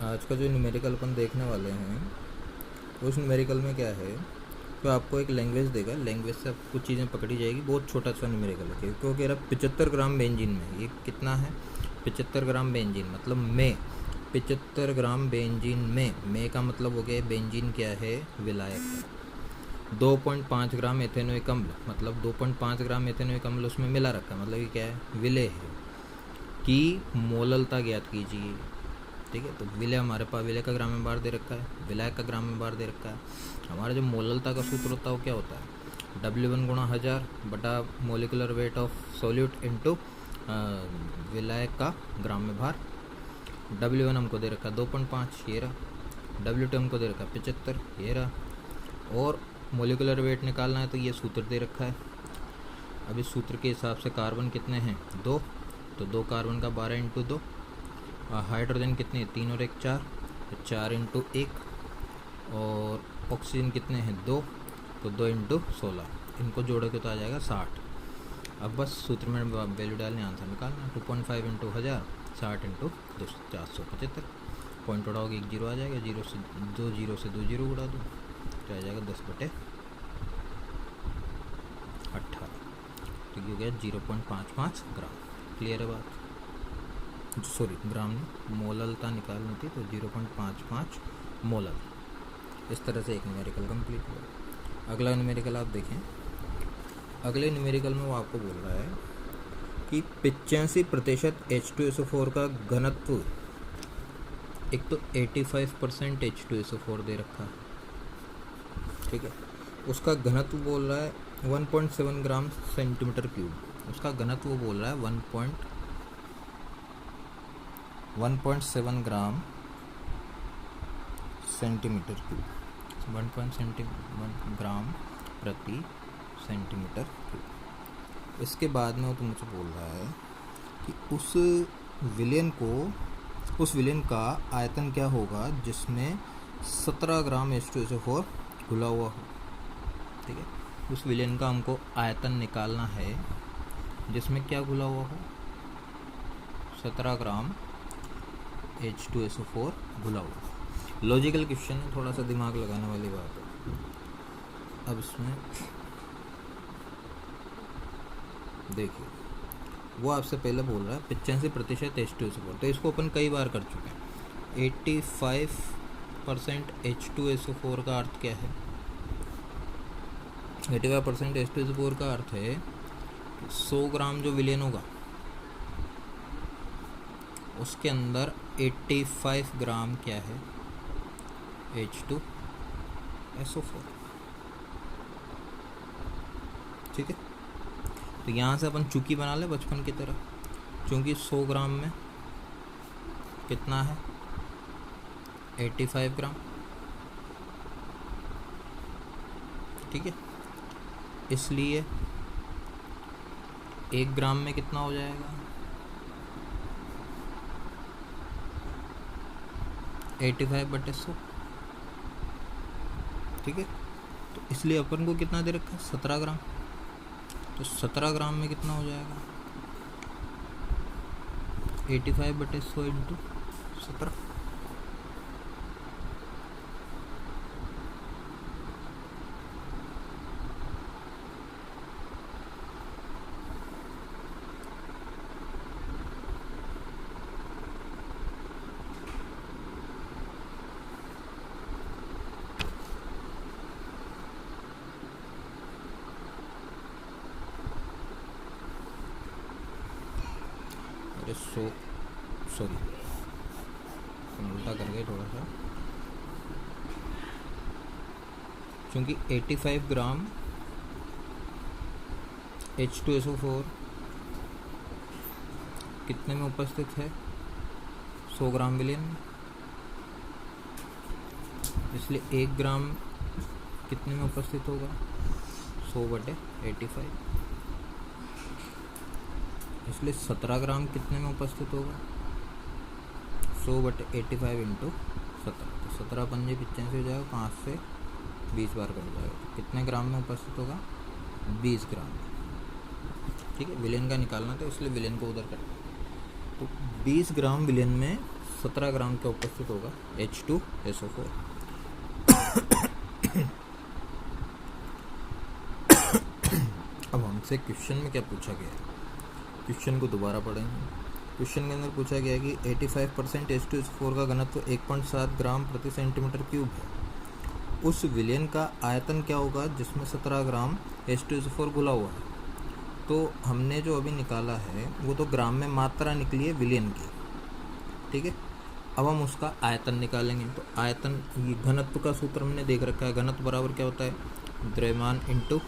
आज का जो न्यूमेरिकल अपन देखने वाले हैं उस न्यूमेरिकल में क्या है, तो आपको एक लैंग्वेज देगा, लैंग्वेज से आपको कुछ चीज़ें पकड़ी जाएगी। बहुत छोटा सा न्यूमेरिकल है क्योंकि कह रहा 75 ग्राम बेंजीन में, ये कितना है 75 ग्राम बेंजीन, मतलब में 75 ग्राम बेंजीन में का मतलब हो गया बेंजीन क्या है, विलायक है। 2.5 ग्राम एथेनोइक अम्ल, मतलब 2.5 ग्राम एथेनोइक अम्ल उसमें मिला रखा है, मतलब ये क्या है, विलेय है, की मोललता ज्ञात कीजिए। ठीक है, तो विलय हमारे पास विलय का ग्राम में बार दे रखा है, विलायक का ग्राम में बार दे रखा है। हमारा जो मोललता का सूत्र होता है वो क्या होता है, W1 गुणा 1000 बटा molecular weight of solute into विलायक का ग्राम में भार। W1 हमको दे रखा है 2.5, ये रहा। W2 हमको दे रखा है 75, ये रहा। और मोलिकुलर वेट निकालना है तो ये सूत्र दे रखा है। अब इस सूत्र के हिसाब से कार्बन कितने हैं, 2, तो 2 कार्बन का 12 इंटू 2। हाइड्रोजन कितने, 3 और 1 4, तो 4 इंटू 1। और ऑक्सीजन कितने हैं, 2, तो 2 इंटू 16। इनको जोड़ोगे तो आ जाएगा 60। अब बस सूत्र में वैल्यू डालने, आंसर निकालना। 2.5 इंटू 1000, 60 इंटू 475। पॉइंट उड़ाओगे 1 जीरो आ जाएगा, 0 से 2 जीरो उड़ा दो तो आ जाएगा 10/18। तो ये हो गया 0.55 ग्राम। क्लियर है बात, सॉरी ग्राम नहीं, मोललता निकालनी थी, तो 0.55 मोलल। इस तरह से एक न्यूमेरिकल कंप्लीट हुआ। अगला न्यूमेरिकल आप देखें। अगले न्यूमेरिकल में वो आपको बोल रहा है कि 85% H2SO4 का घनत्व, एक तो 85% H2SO4 दे रखा है, ठीक है, उसका घनत्व बोल रहा है 1.7 ग्राम सेंटीमीटर क्यूब। उसका घनत्व बोल रहा है 1.7 ग्राम सेंटीमीटर क्यूब, 1 ग्राम प्रति सेंटीमीटर क्यूब। इसके बाद में वो तो मुझे बोल रहा है कि उस विलेन का आयतन क्या होगा जिसमें 17 ग्राम H2SO4 घुला हुआ हो। ठीक है, उस विलेन का हमको आयतन निकालना है जिसमें क्या घुला हुआ हो, 17 ग्राम H2SO4 घुला हुआ। लॉजिकल क्वेश्चन है, थोड़ा सा दिमाग लगाने वाली बात है। अब इसमें देखिए, वो आपसे पहले बोल रहा है 85% H2SO4, तो इसको अपन कई बार कर चुके हैं। 85% H2SO4 का अर्थ क्या है, 85% H2SO4 का अर्थ है 100 ग्राम जो विलेन होगा उसके अंदर 85 ग्राम क्या है, H2SO4। ठीक है, तो यहाँ से अपन चूकी बना ले बचपन की तरह, चूँकि 100 ग्राम में कितना है, 85 ग्राम। ठीक है, इसलिए 1 ग्राम में कितना हो जाएगा, 85/100। ठीक है, तो इसलिए अपन को कितना दे रखा है, 17 ग्राम। तो 17 ग्राम में कितना हो जाएगा, 85/100 इंटू 17। अरे सॉरी उल्टा कर गए थोड़ा सा, क्योंकि 85 ग्राम H2SO4 कितने में उपस्थित है, 100 ग्राम विलेन में, इसलिए 1 ग्राम कितने में उपस्थित होगा, 100/85। इसलिए 17 ग्राम कितने में उपस्थित होगा, 100/85 इंटू 17। तो 17 पंजे 85 हो जाएगा, 5 से 20 बार कट जाएगा, तो कितने ग्राम में उपस्थित होगा, 20 ग्राम। ठीक है, विलेन का निकालना था इसलिए विलेन को उधर कर, तो 20 ग्राम विलेन में 17 ग्राम क्या उपस्थित होगा, H2SO4। अब हमसे क्वेश्चन में क्या पूछा गया है, क्वेश्चन को दोबारा पढ़ेंगे। क्वेश्चन के अंदर पूछा गया है कि 85% H2SO4 का घनत्व 1.7 ग्राम प्रति सेंटीमीटर क्यूब है। उस विलयन का आयतन क्या होगा जिसमें 17 ग्राम H2SO4 घुला हुआ है। तो हमने जो अभी निकाला है वो तो ग्राम में मात्रा निकली है विलयन की, ठीक है। अब हम उसका आयतन निकालेंगे। तो आयतन, ये घनत्व का सूत्र हमने देख रखा है। घनत्व बराबर क्या होता है, द्रव्यमान इंटू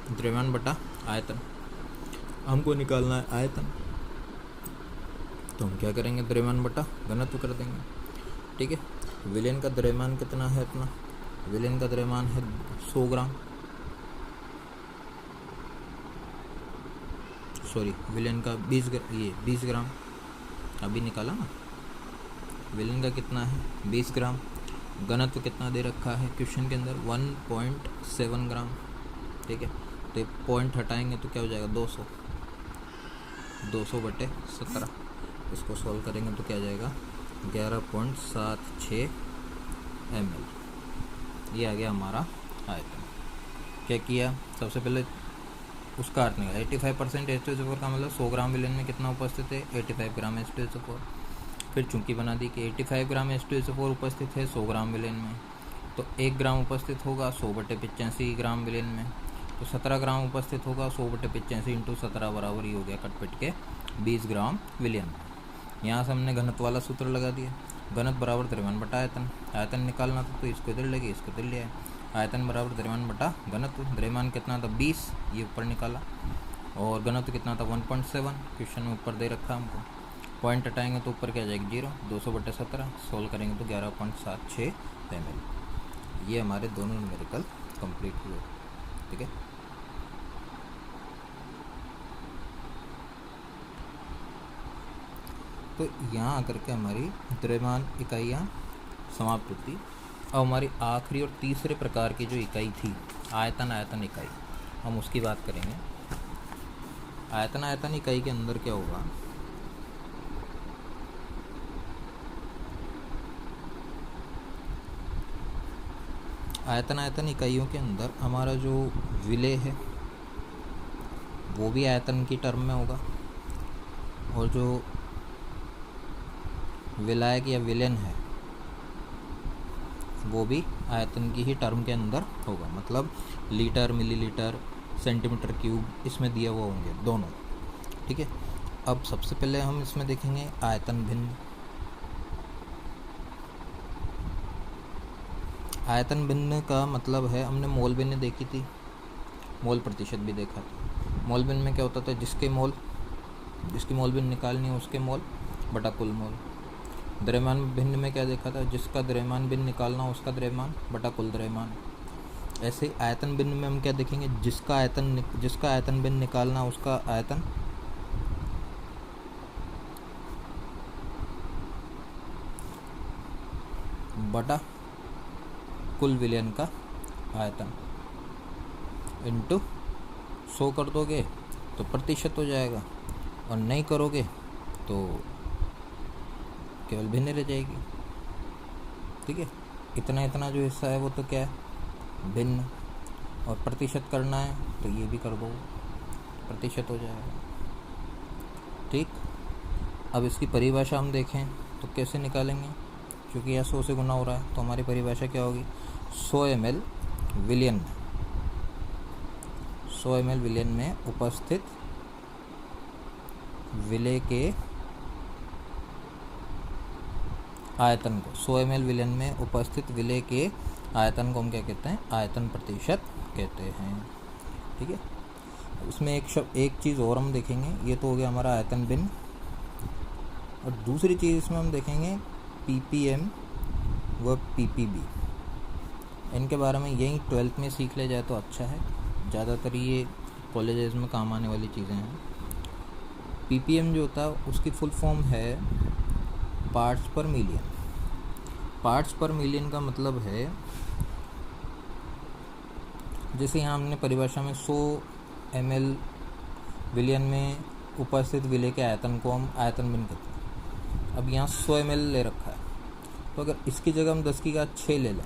द्रव्यमान बटा आयतन। हमको निकालना है आयतन, तो हम क्या करेंगे, द्रव्यमान बटा घनत्व कर देंगे, ठीक है। विलयन का द्रव्यमान कितना है अपना, विलयन का द्रव्यमान है 100 ग्राम, सॉरी विलयन का 20 ग्राम अभी निकाला ना। विलयन का कितना है 20 ग्राम। घनत्व कितना दे रखा है क्वेश्चन के अंदर, 1.7 ग्राम, ठीक है। तो पॉइंट हटाएंगे तो क्या हो जाएगा, 200/17। इसको सॉल्व करेंगे तो क्या जाएगा, 11.76 ml। ये आ गया हमारा आयतन। क्या किया, सबसे पहले उसका अर्थ निकाला। 85% H2SO4 का मतलब 100 ग्राम विलयन में कितना उपस्थित है, 85 ग्राम H2SO4। फिर चूंकि बना दी कि 85 ग्राम H2SO4 उपस्थित है 100 ग्राम विलयन में, तो 1 ग्राम उपस्थित होगा 100/85 ग्राम विलयन में। तो 17 ग्राम उपस्थित होगा 100/85 इंटू 17 बराबर ही हो गया कटपिट के 20 ग्राम विलयन। यहाँ से हमने घनत्व वाला सूत्र लगा दिया। घनत्व बराबर द्रव्यमान बटा आयतन। आयतन निकालना था तो इसको इधर लेके इसको इधर ले आए। आयतन बराबर द्रव्यमान बटा घनत्व। द्रव्यमान कितना था 20, ये ऊपर निकाला, और घनत्व कितना था 1.7। क्वेश्चन में ऊपर दे रखा हमको। पॉइंट हटाएंगे तो ऊपर क्या आ जाएगी 0, 200/17। सोल्व करेंगे तो 11.76 ml। ये हमारे दोनों न्यूमेरिकल कंप्लीट हुए, ठीक है। तो यहाँ आकर के हमारी द्रव्यमान इकाइयाँ समाप्त होती। अब हमारी आखिरी और तीसरे प्रकार की जो इकाई थी आयतन इकाई, हम उसकी बात करेंगे। आयतन इकाई के अंदर क्या होगा, आयतन इकाइयों के अंदर हमारा जो विलय है वो भी आयतन की टर्म में होगा, और जो विलायक या विलयन है वो भी आयतन की ही टर्म के अंदर होगा। मतलब लीटर, मिलीलीटर, सेंटीमीटर क्यूब इसमें दिया हुआ होंगे दोनों, ठीक है। अब सबसे पहले हम इसमें देखेंगे आयतन भिन्न। आयतन भिन्न का मतलब है, हमने मोल भिन्न देखी थी, मोल प्रतिशत भी देखा था। मोल भिन्न में क्या होता था, जिसकी मोल भिन्न निकालनी है उसके मोल बटा कुल मोल। द्रव्यमान भिन्न में क्या देखा था, जिसका द्रव्यमान भिन्न निकालना हो उसका द्रव्यमान बटा कुल द्रव्यमान। ऐसे आयतन भिन्न में हम क्या देखेंगे, जिसका आयतन भिन्न निकालना हो उसका आयतन बटा कुल विलयन का आयतन इंटू 100 कर दोगे तो प्रतिशत हो जाएगा, और नहीं करोगे तो केवल भिन्न रह जाएगी, ठीक है। इतना जो हिस्सा है वो तो क्या है, भिन्न, और प्रतिशत करना है तो ये भी कर दो, प्रतिशत हो जाएगा, ठीक। अब इसकी परिभाषा हम देखें तो कैसे निकालेंगे, क्योंकि यह 100 से गुना हो रहा है, तो हमारी परिभाषा क्या होगी, 100 ml विलयन में उपस्थित विलय के आयतन को, 100 ml विलयन में उपस्थित विलय के आयतन को हम क्या कहते हैं, आयतन प्रतिशत कहते हैं, ठीक है। इसमें एक चीज़ और हम देखेंगे, ये तो हो गया हमारा आयतन भिन्न, और दूसरी चीज़ इसमें हम देखेंगे ppm व ppb। इनके बारे में यही 12th में सीख ले जाए तो अच्छा है, ज़्यादातर ये कॉलेजेस में काम आने वाली चीज़ें हैं। ppm जो होता है उसकी फुल फॉर्म है पार्ट्स पर मिलियन। पार्ट्स पर मिलियन का मतलब है, जैसे यहाँ हमने परिभाषा में 100 ml विलयन में उपस्थित विलय के आयतन को हम आयतन भिन्न कहते हैं। अब यहाँ 100 ml ले रखा है, तो अगर इसकी जगह हम 10 की घात 6 ले लें,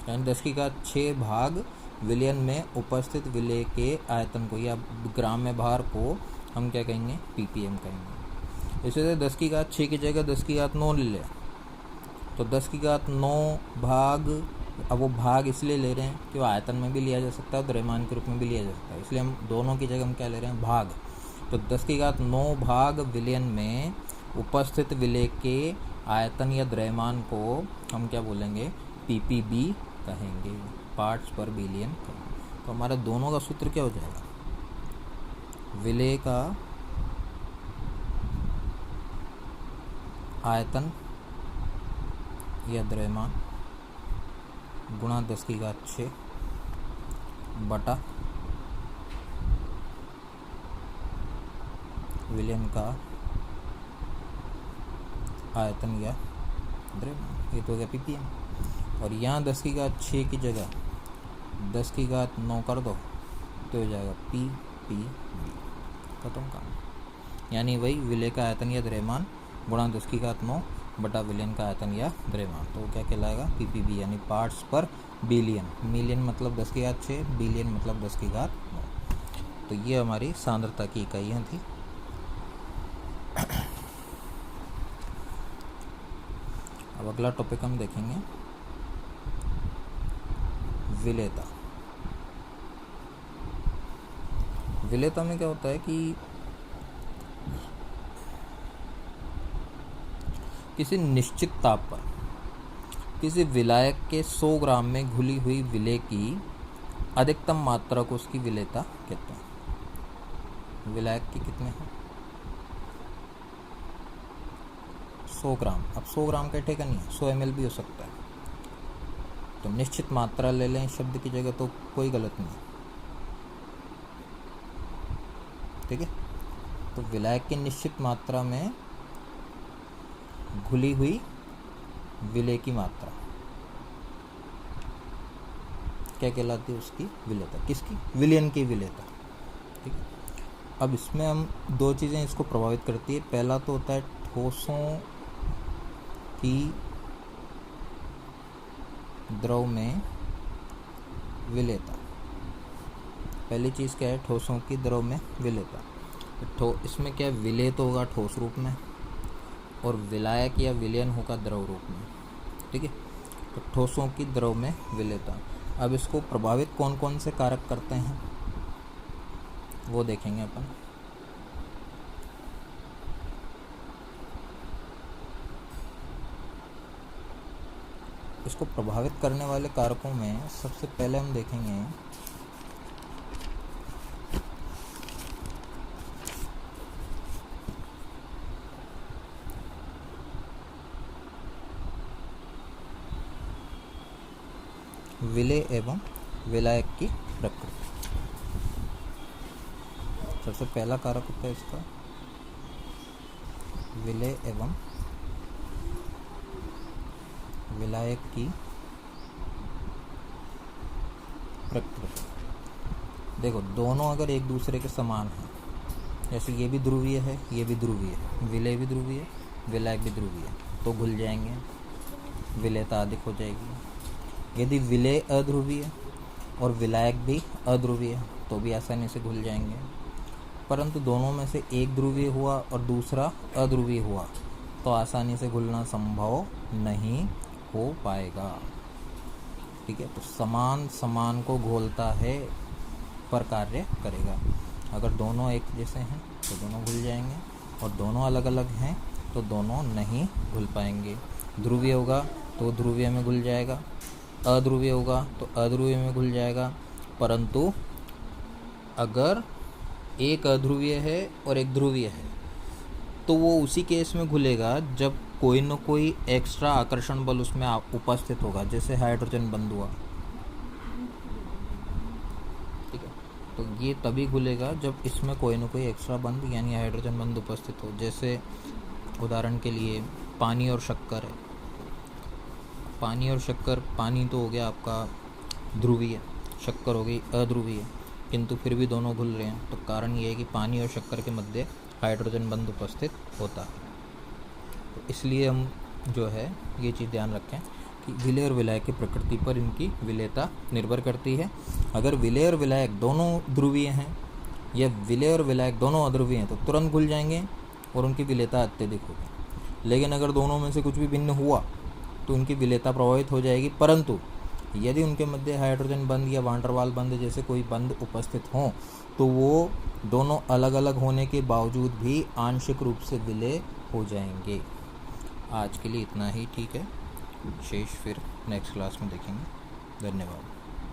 यानी 10 की घात 6 भाग विलयन में उपस्थित विलेय के आयतन को या ग्राम में भार को हम क्या कहेंगे, ppm कहेंगे। इसी तरह 10 की घात 6 की जगह 10 की घात 9 ले लें, तो 10 की घात 9 भाग, अब वो भाग इसलिए ले रहे हैं कि वो आयतन में भी लिया जा सकता है, द्रव्यमान के रूप में भी लिया जा सकता है, इसलिए हम दोनों की जगह हम क्या ले रहे हैं, भाग। तो 10 की घात 9 भाग विलयन में उपस्थित विलेय के आयतन या द्रव्यमान को हम क्या बोलेंगे, ppb कहेंगे, पार्ट्स पर बिलियन कहेंगे। तो हमारा दोनों का सूत्र क्या हो जाएगा, विलेय का आयतन या द्रव्यमान गुणा 10 की घात 6 बटा विलयन का आयतन या द्रव्यमान, ये तो हो गया ppm। और यहाँ 10 की घात 6 की जगह 10 की घात 9 कर दो तो हो जाएगा ppb, खत्म काम। यानी वही विलेय का आयतन या द्रव्यमान गुणा 10 की घात 9 बटा विलयन का आयतन या द्रव्यमान, तो क्या कहलाएगा, ppb, यानी पार्ट्स पर बिलियन। मिलियन मतलब 10 की घात 6, बिलियन मतलब 10 की घात 9। तो ये हमारी सांद्रता की इकाइयाँ थी। अब अगला टॉपिक हम देखेंगे विलेयता। विलेयता में क्या होता है कि किसी निश्चित ताप पर किसी विलायक के 100 ग्राम में घुली हुई विलेय की अधिकतम मात्रा को उसकी विलेयता कहते हैं। विलायक की कितने हैं, 100 ग्राम। अब 100 ग्राम का ठेका नहीं है, 100 ml भी हो सकता है, तो निश्चित मात्रा ले लें शब्द की जगह तो कोई गलत नहीं है, ठीक है। तो विलायक की निश्चित मात्रा में घुली हुई विलेय की मात्रा क्या कहलाती है, उसकी विलेयता। किसकी, विलयन की विलेयता, ठीक है। अब इसमें हम दो चीज़ें इसको प्रभावित करती है। पहला तो होता है ठोसों की द्रव में विलेयता। पहली चीज़ क्या है, ठोसों की द्रव में विलेयता। इसमें क्या है, विलेय तो होगा ठोस रूप में और विलायक या विलयन होगा द्रव रूप में, ठीक है। तो ठोसों की द्रव में विलेयता। अब इसको प्रभावित कौन कौन से कारक करते हैं वो देखेंगे अपन। इसको प्रभावित करने वाले कारकों में सबसे पहले हम देखेंगे विलेय एवं विलायक की प्रकृति। सबसे पहला कारक होता है इसका विलेय एवं विलायक की प्रकृति। देखो, दोनों अगर एक दूसरे के समान हैं, जैसे ये भी ध्रुवीय है, ये भी ध्रुवीय है, विलेय भी ध्रुवीय है, विलायक भी ध्रुवीय है, तो घुल जाएंगे, विलेयता अधिक हो जाएगी। यदि विलेय अध्रुवीय और विलायक भी अध्रुवीय तो भी आसानी से घुल जाएंगे। परंतु दोनों में से एक ध्रुवीय हुआ और दूसरा अध्रुवीय हुआ तो आसानी से घुलना संभव नहीं हो पाएगा, ठीक है। तो समान समान को घोलता है पर कार्य करेगा। अगर दोनों एक जैसे हैं तो दोनों घुल जाएंगे और दोनों अलग अलग हैं तो दोनों नहीं घुल पाएंगे। ध्रुवीय होगा तो ध्रुवीय में घुल जाएगा, अध्रुवीय होगा तो अध्रुवीय में घुल जाएगा। परंतु अगर एक अध्रुवीय है और एक ध्रुवीय है तो वो उसी केस में घुलेगा जब कोई न कोई एक्स्ट्रा आकर्षण बल उसमें उपस्थित होगा, जैसे हाइड्रोजन बंध हुआ, ठीक है। तो ये तभी घुलेगा जब इसमें कोई न कोई एक्स्ट्रा बंध यानी हाइड्रोजन बंध उपस्थित हो। जैसे उदाहरण के लिए पानी और शक्कर है। पानी और शक्कर, पानी तो हो गया आपका ध्रुवीय, शक्कर हो गई अध्रुवीय, किंतु फिर भी दोनों घुल रहे हैं। तो कारण ये है कि पानी और शक्कर के मध्य हाइड्रोजन बंध उपस्थित होता है। तो इसलिए हम जो है ये चीज़ ध्यान रखें कि विलय और विलायक की प्रकृति पर इनकी विलेयता निर्भर करती है। अगर विलय और विलायक दोनों ध्रुवीय हैं या विलय और विलायक दोनों अध्रुवीय हैं तो तुरंत घुल जाएंगे और उनकी विलेयता अत्यधिक होगी। लेकिन अगर दोनों में से कुछ भी भिन्न हुआ तो उनकी विलेयता प्रभावित हो जाएगी, परंतु यदि उनके मध्य हाइड्रोजन बंध या वान डेर वाल्स बंध जैसे कोई बंध उपस्थित हों तो वो दोनों अलग अलग होने के बावजूद भी आंशिक रूप से विलय हो जाएंगे। आज के लिए इतना ही ठीक है, शेष फिर नेक्स्ट क्लास में देखेंगे। धन्यवाद।